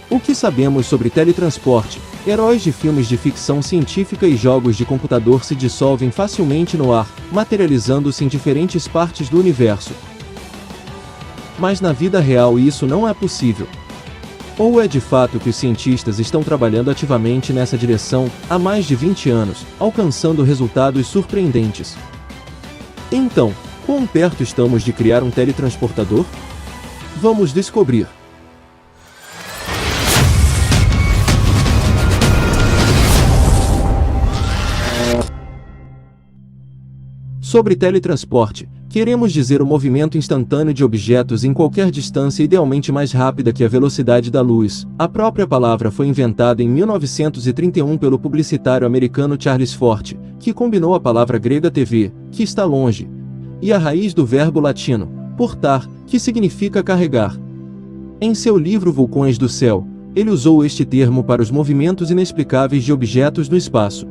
O que sabemos sobre teletransporte? Heróis de filmes de ficção científica e jogos de computador se dissolvem facilmente no ar, materializando-se em diferentes partes do universo. Mas na vida real isso não é possível. Ou é de fato que os cientistas estão trabalhando ativamente nessa direção há mais de 20 anos, alcançando resultados surpreendentes? Então, quão perto estamos de criar um teletransportador? Vamos descobrir. Sobre teletransporte, queremos dizer o movimento instantâneo de objetos em qualquer distância, idealmente mais rápida que a velocidade da luz. A própria palavra foi inventada em 1931 pelo publicitário americano Charles Fort, que combinou a palavra grega TV, que está longe, e a raiz do verbo latino, portar, que significa carregar. Em seu livro Vulcões do Céu, ele usou este termo para os movimentos inexplicáveis de objetos no espaço.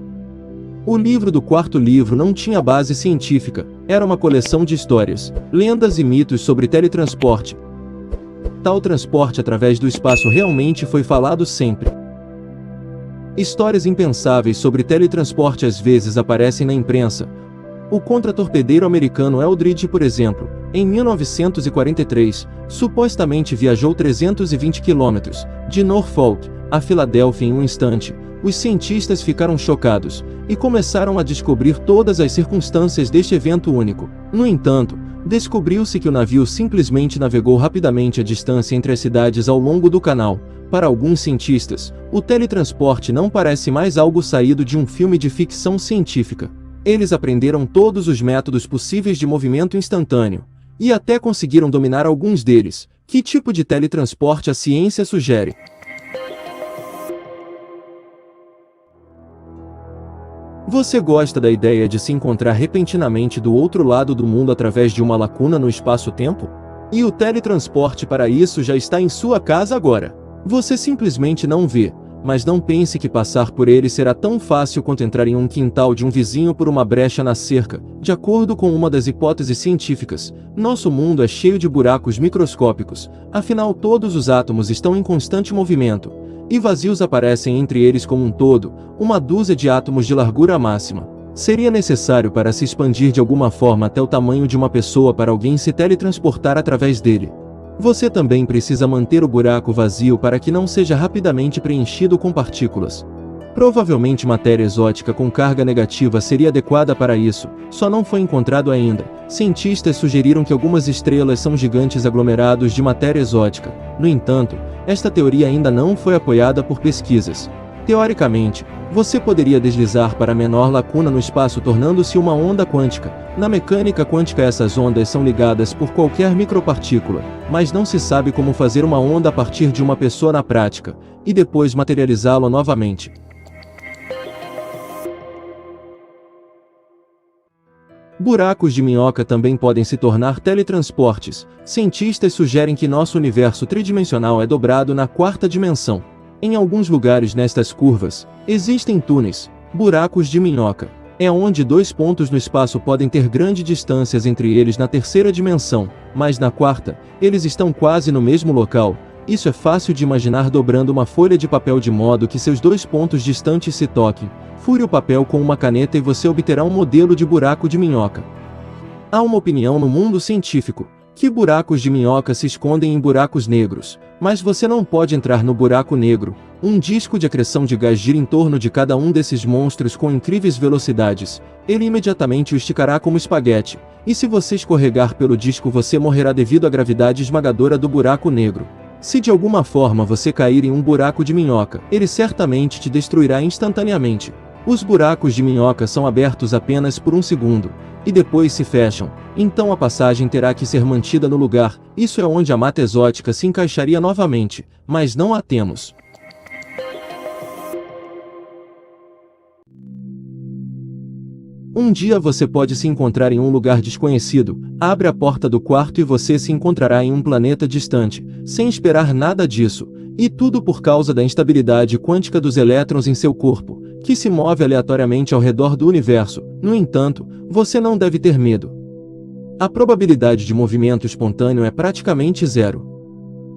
O livro do quarto livro não tinha base científica, era uma coleção de histórias, lendas e mitos sobre teletransporte. Tal transporte através do espaço realmente foi falado sempre. Histórias impensáveis sobre teletransporte às vezes aparecem na imprensa. O contratorpedeiro americano Eldridge, por exemplo, em 1943, supostamente viajou 320 quilômetros, de Norfolk a Filadélfia em um instante. Os cientistas ficaram chocados e começaram a descobrir todas as circunstâncias deste evento único. No entanto, descobriu-se que o navio simplesmente navegou rapidamente a distância entre as cidades ao longo do canal. Para alguns cientistas, o teletransporte não parece mais algo saído de um filme de ficção científica. Eles aprenderam todos os métodos possíveis de movimento instantâneo, e até conseguiram dominar alguns deles. Que tipo de teletransporte a ciência sugere? Você gosta da ideia de se encontrar repentinamente do outro lado do mundo através de uma lacuna no espaço-tempo? E o teletransporte para isso já está em sua casa agora. Você simplesmente não vê, mas não pense que passar por ele será tão fácil quanto entrar em um quintal de um vizinho por uma brecha na cerca. De acordo com uma das hipóteses científicas, nosso mundo é cheio de buracos microscópicos, afinal todos os átomos estão em constante movimento, e vazios aparecem entre eles como um todo, uma dúzia de átomos de largura máxima. Seria necessário para se expandir de alguma forma até o tamanho de uma pessoa para alguém se teletransportar através dele. Você também precisa manter o buraco vazio para que não seja rapidamente preenchido com partículas. Provavelmente matéria exótica com carga negativa seria adequada para isso, só não foi encontrado ainda. Cientistas sugeriram que algumas estrelas são gigantes aglomerados de matéria exótica. No entanto, esta teoria ainda não foi apoiada por pesquisas. Teoricamente, você poderia deslizar para a menor lacuna no espaço tornando-se uma onda quântica. Na mecânica quântica essas ondas são ligadas por qualquer micropartícula, mas não se sabe como fazer uma onda a partir de uma pessoa na prática, e depois materializá-la novamente. Buracos de minhoca também podem se tornar teletransportes. Cientistas sugerem que nosso universo tridimensional é dobrado na quarta dimensão. Em alguns lugares nestas curvas, existem túneis, buracos de minhoca. É onde dois pontos no espaço podem ter grandes distâncias entre eles na terceira dimensão, mas na quarta, eles estão quase no mesmo local. Isso é fácil de imaginar dobrando uma folha de papel de modo que seus dois pontos distantes se toquem. Fure o papel com uma caneta e você obterá um modelo de buraco de minhoca. Há uma opinião no mundo científico, que buracos de minhoca se escondem em buracos negros, mas você não pode entrar no buraco negro. Um disco de acreção de gás gira em torno de cada um desses monstros com incríveis velocidades. Ele imediatamente o esticará como espaguete, e se você escorregar pelo disco você morrerá devido à gravidade esmagadora do buraco negro. Se de alguma forma você cair em um buraco de minhoca, ele certamente te destruirá instantaneamente. Os buracos de minhoca são abertos apenas por um segundo, e depois se fecham, então a passagem terá que ser mantida no lugar. Isso é onde a mata exótica se encaixaria novamente, mas não a temos. Um dia você pode se encontrar em um lugar desconhecido, abre a porta do quarto e você se encontrará em um planeta distante, sem esperar nada disso, e tudo por causa da instabilidade quântica dos elétrons em seu corpo, que se move aleatoriamente ao redor do universo. No entanto, você não deve ter medo. A probabilidade de movimento espontâneo é praticamente zero.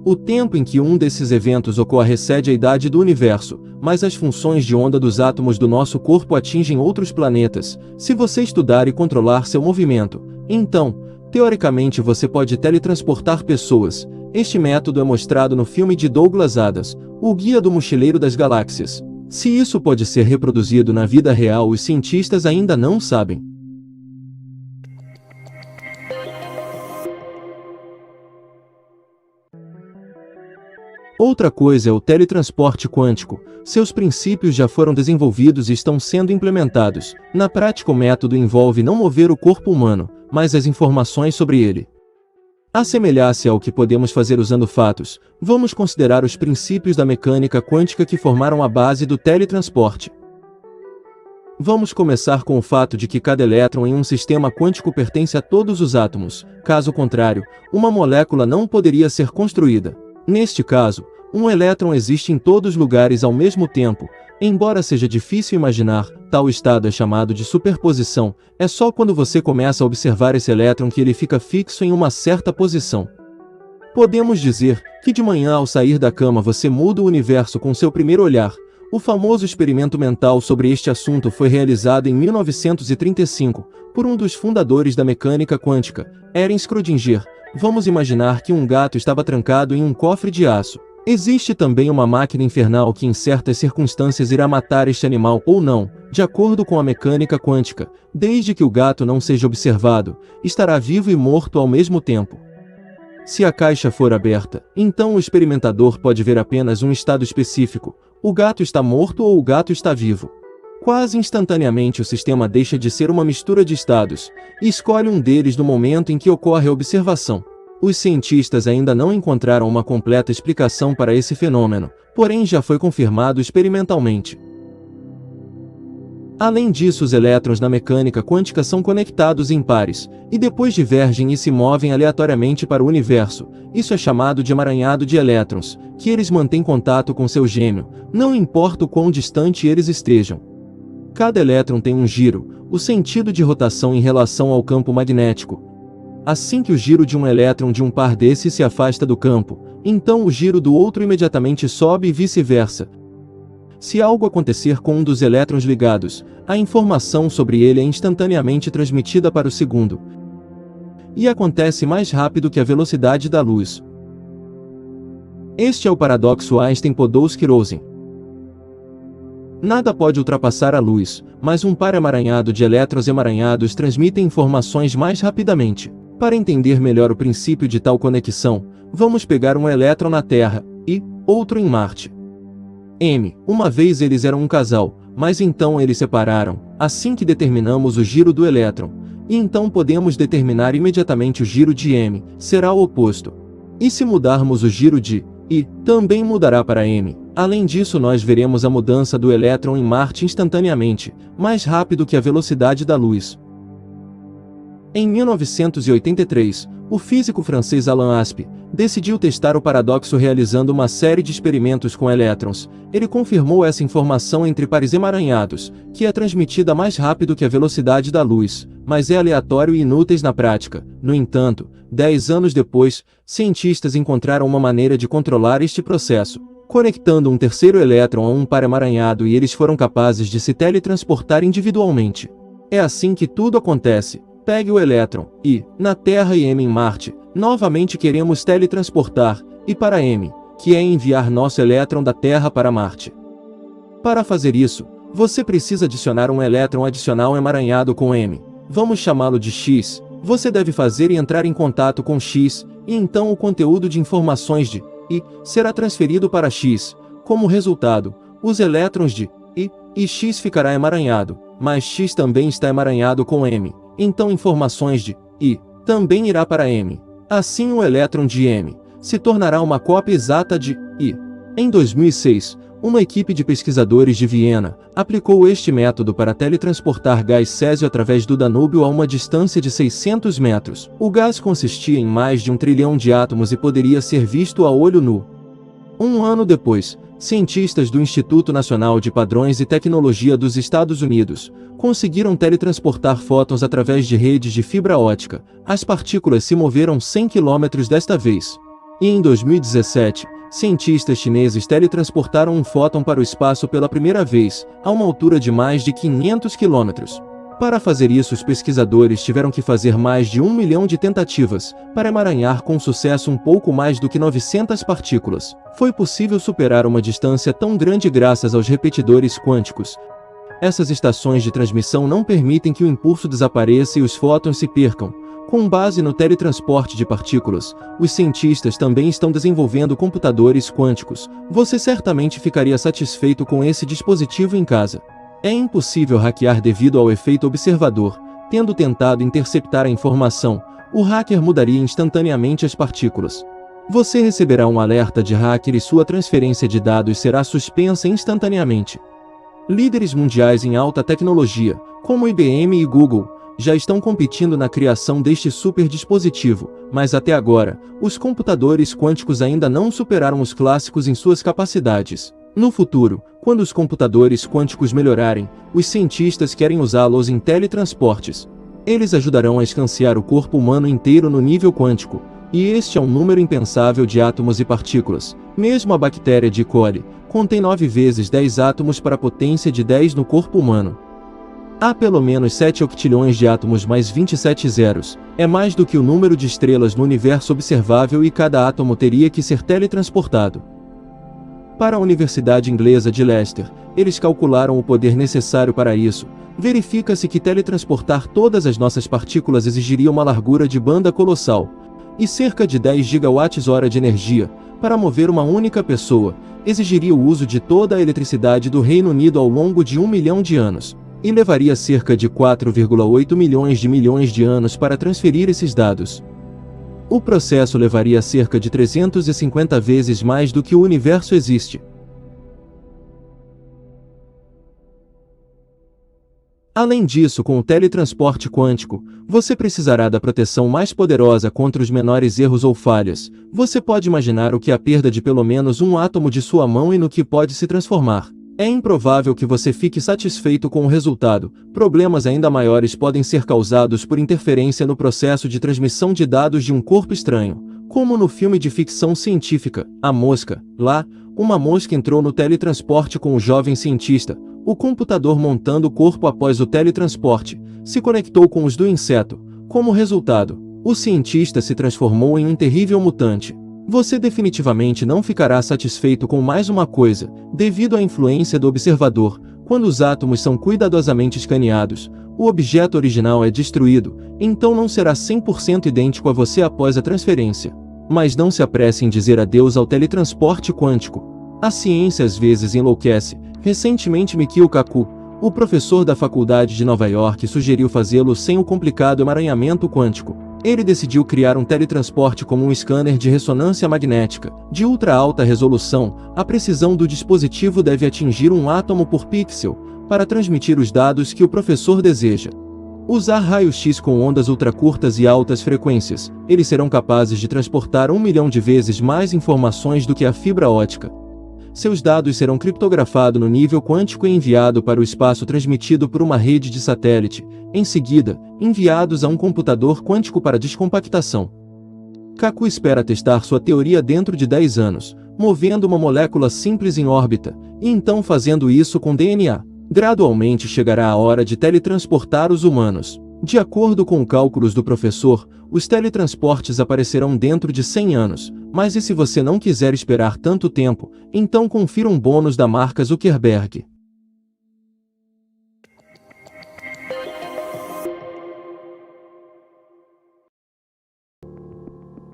O tempo em que um desses eventos ocorre excede a idade do universo, mas as funções de onda dos átomos do nosso corpo atingem outros planetas. Se você estudar e controlar seu movimento, então, teoricamente você pode teletransportar pessoas. Este método é mostrado no filme de Douglas Adams, O Guia do Mochileiro das Galáxias. Se isso pode ser reproduzido na vida real, os cientistas ainda não sabem. Outra coisa é o teletransporte quântico. Seus princípios já foram desenvolvidos e estão sendo implementados. Na prática, o método envolve não mover o corpo humano, mas as informações sobre ele. Assemelhar-se ao que podemos fazer usando fatos, vamos considerar os princípios da mecânica quântica que formaram a base do teletransporte. Vamos começar com o fato de que cada elétron em um sistema quântico pertence a todos os átomos. Caso contrário, uma molécula não poderia ser construída. Neste caso, um elétron existe em todos os lugares ao mesmo tempo. Embora seja difícil imaginar, tal estado é chamado de superposição. É só quando você começa a observar esse elétron que ele fica fixo em uma certa posição. Podemos dizer que de manhã ao sair da cama você muda o universo com seu primeiro olhar. O famoso experimento mental sobre este assunto foi realizado em 1935, por um dos fundadores da mecânica quântica, Erwin Schrödinger. Vamos imaginar que um gato estava trancado em um cofre de aço. Existe também uma máquina infernal que em certas circunstâncias irá matar este animal ou não, de acordo com a mecânica quântica. Desde que o gato não seja observado, estará vivo e morto ao mesmo tempo. Se a caixa for aberta, então o experimentador pode ver apenas um estado específico: o gato está morto ou o gato está vivo. Quase instantaneamente o sistema deixa de ser uma mistura de estados, e escolhe um deles no momento em que ocorre a observação. Os cientistas ainda não encontraram uma completa explicação para esse fenômeno, porém já foi confirmado experimentalmente. Além disso, os elétrons na mecânica quântica são conectados em pares, e depois divergem e se movem aleatoriamente para o universo. Isso é chamado de emaranhado de elétrons, que eles mantêm contato com seu gêmeo, não importa o quão distante eles estejam. Cada elétron tem um giro, o sentido de rotação em relação ao campo magnético. Assim que o giro de um elétron de um par desses se afasta do campo, então o giro do outro imediatamente sobe e vice-versa. Se algo acontecer com um dos elétrons ligados, a informação sobre ele é instantaneamente transmitida para o segundo. E acontece mais rápido que a velocidade da luz. Este é o paradoxo Einstein-Podolsky-Rosen. Nada pode ultrapassar a luz, mas um par emaranhado de elétrons emaranhados transmitem informações mais rapidamente. Para entender melhor o princípio de tal conexão, vamos pegar um elétron na Terra e outro em Marte. Uma vez eles eram um casal, mas então eles separaram, assim que determinamos o giro do elétron, e então podemos determinar imediatamente o giro de M, será o oposto. E se mudarmos o giro de I, também mudará para M. Além disso, nós veremos a mudança do elétron em Marte instantaneamente, mais rápido que a velocidade da luz. Em 1983, o físico francês Alain Aspect decidiu testar o paradoxo realizando uma série de experimentos com elétrons. Ele confirmou essa informação entre pares emaranhados, que é transmitida mais rápido que a velocidade da luz, mas é aleatório e inútil na prática. No entanto, 10 anos depois, cientistas encontraram uma maneira de controlar este processo, conectando um terceiro elétron a um par emaranhado, e eles foram capazes de se teletransportar individualmente. É assim que tudo acontece. Pegue o elétron I na Terra e M em Marte. Novamente queremos teletransportar I para M, que é enviar nosso elétron da Terra para Marte. Para fazer isso, você precisa adicionar um elétron adicional emaranhado com M. Vamos chamá-lo de X. Você deve fazer e entrar em contato com X, e então o conteúdo de informações de I será transferido para X. Como resultado, os elétrons de I e X ficará emaranhado, mas X também está emaranhado com M. Então informações de I também irá para M. Assim o elétron de M se tornará uma cópia exata de I. Em 2006, uma equipe de pesquisadores de Viena aplicou este método para teletransportar gás césio através do Danúbio a uma distância de 600 metros. O gás consistia em mais de 1 trilhão de átomos e poderia ser visto a olho nu. Um ano depois, cientistas do Instituto Nacional de Padrões e Tecnologia dos Estados Unidos conseguiram teletransportar fótons através de redes de fibra ótica. As partículas se moveram 100 km desta vez. E em 2017, cientistas chineses teletransportaram um fóton para o espaço pela primeira vez, a uma altura de mais de 500 quilômetros. Para fazer isso, os pesquisadores tiveram que fazer mais de 1 milhão de tentativas, para emaranhar com sucesso um pouco mais do que 900 partículas. Foi possível superar uma distância tão grande graças aos repetidores quânticos. Essas estações de transmissão não permitem que o impulso desapareça e os fótons se percam. Com base no teletransporte de partículas, os cientistas também estão desenvolvendo computadores quânticos. Você certamente ficaria satisfeito com esse dispositivo em casa. É impossível hackear devido ao efeito observador. Tendo tentado interceptar a informação, o hacker mudaria instantaneamente as partículas. Você receberá um alerta de hacker e sua transferência de dados será suspensa instantaneamente. Líderes mundiais em alta tecnologia, como IBM e Google, já estão competindo na criação deste super dispositivo, mas até agora, os computadores quânticos ainda não superaram os clássicos em suas capacidades. No futuro, quando os computadores quânticos melhorarem, os cientistas querem usá-los em teletransportes. Eles ajudarão a escanear o corpo humano inteiro no nível quântico, e este é um número impensável de átomos e partículas. Mesmo a bactéria de E. coli contém 9 vezes 10 átomos para a potência de 10 no corpo humano. Há pelo menos 7 octilhões de átomos mais 27 zeros. É mais do que o número de estrelas no universo observável e cada átomo teria que ser teletransportado. Para a Universidade Inglesa de Leicester, eles calcularam o poder necessário para isso. Verifica-se que teletransportar todas as nossas partículas exigiria uma largura de banda colossal e cerca de 10 gigawatts-hora de energia. Para mover uma única pessoa, exigiria o uso de toda a eletricidade do Reino Unido ao longo de 1 milhão de anos, e levaria cerca de 4,8 milhões de anos para transferir esses dados. O processo levaria cerca de 350 vezes mais do que o universo existe. Além disso, com o teletransporte quântico, você precisará da proteção mais poderosa contra os menores erros ou falhas. Você pode imaginar o que é a perda de pelo menos um átomo de sua mão e no que pode se transformar. É improvável que você fique satisfeito com o resultado. Problemas ainda maiores podem ser causados por interferência no processo de transmissão de dados de um corpo estranho, como no filme de ficção científica, A Mosca. Lá, uma mosca entrou no teletransporte com o jovem cientista. O computador, montando o corpo após o teletransporte, se conectou com os do inseto. Como resultado, o cientista se transformou em um terrível mutante. Você definitivamente não ficará satisfeito com mais uma coisa, devido à influência do observador. Quando os átomos são cuidadosamente escaneados, o objeto original é destruído, então não será 100% idêntico a você após a transferência. Mas não se apresse em dizer adeus ao teletransporte quântico. A ciência às vezes enlouquece. Recentemente, Mikio Kaku, o professor da Faculdade de Nova York, sugeriu fazê-lo sem o complicado emaranhamento quântico. Ele decidiu criar um teletransporte como um scanner de ressonância magnética, de ultra alta resolução. A precisão do dispositivo deve atingir um átomo por pixel, para transmitir os dados que o professor deseja. Usar raio-x com ondas ultracurtas e altas frequências, eles serão capazes de transportar 1 milhão de vezes mais informações do que a fibra ótica. Seus dados serão criptografados no nível quântico e enviados para o espaço transmitido por uma rede de satélite, em seguida, enviados a um computador quântico para descompactação. Kaku espera testar sua teoria dentro de 10 anos, movendo uma molécula simples em órbita, e então fazendo isso com DNA. Gradualmente chegará a hora de teletransportar os humanos. De acordo com cálculos do professor, os teletransportes aparecerão dentro de 100 anos, mas e se você não quiser esperar tanto tempo, então confira um bônus da marca Zuckerberg.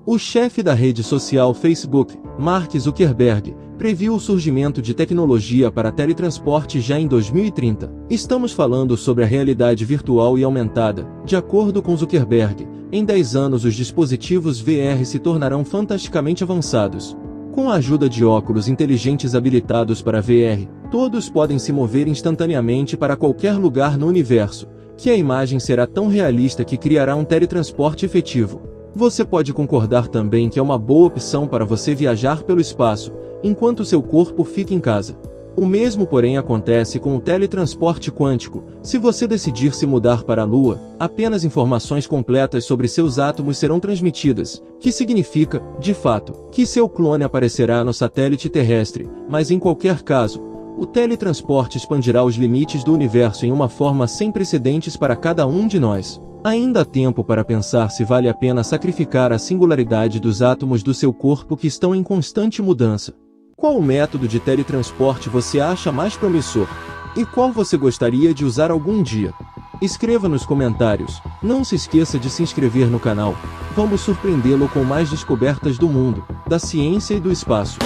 O chefe da rede social Facebook, Mark Zuckerberg, previu o surgimento de tecnologia para teletransporte já em 2030. Estamos falando sobre a realidade virtual e aumentada. De acordo com Zuckerberg, em 10 anos os dispositivos VR se tornarão fantasticamente avançados. Com a ajuda de óculos inteligentes habilitados para VR, todos podem se mover instantaneamente para qualquer lugar no universo, que a imagem será tão realista que criará um teletransporte efetivo. Você pode concordar também que é uma boa opção para você viajar pelo espaço, enquanto seu corpo fica em casa. O mesmo, porém, acontece com o teletransporte quântico. Se você decidir se mudar para a Lua, apenas informações completas sobre seus átomos serão transmitidas, que significa, de fato, que seu clone aparecerá no satélite terrestre, mas em qualquer caso, o teletransporte expandirá os limites do universo em uma forma sem precedentes para cada um de nós. Ainda há tempo para pensar se vale a pena sacrificar a singularidade dos átomos do seu corpo que estão em constante mudança. Qual o método de teletransporte você acha mais promissor? E qual você gostaria de usar algum dia? Escreva nos comentários. Não se esqueça de se inscrever no canal. Vamos surpreendê-lo com mais descobertas do mundo, da ciência e do espaço.